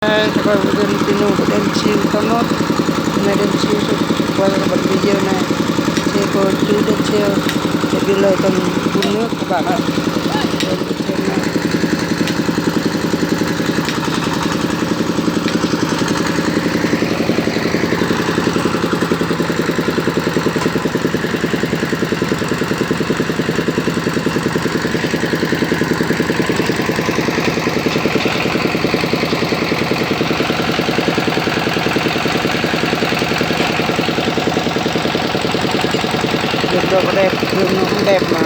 Các bạn đang pinu của đem chiêu tao nốt này đem chiêu qua bật video này sẽ có chú đem chiêu sẽ đi lời tầm phun nước các bạn ạ. Đường đâu có đẹp, đường nó không đẹp mà.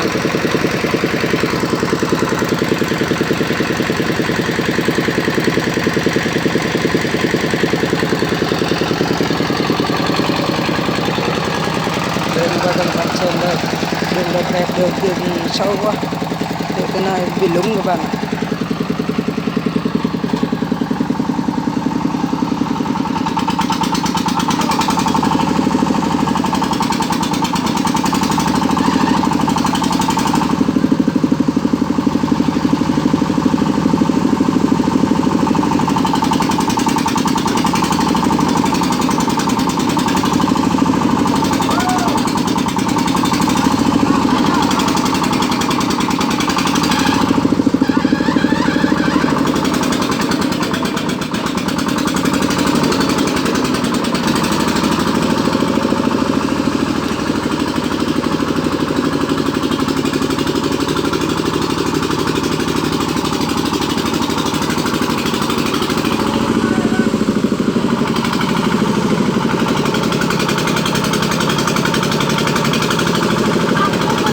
Đường qua tầm Thanh Sơn đây, đường đẹp đẹp, đường sâu quá, đường cái này bị lúng các bạn ạ.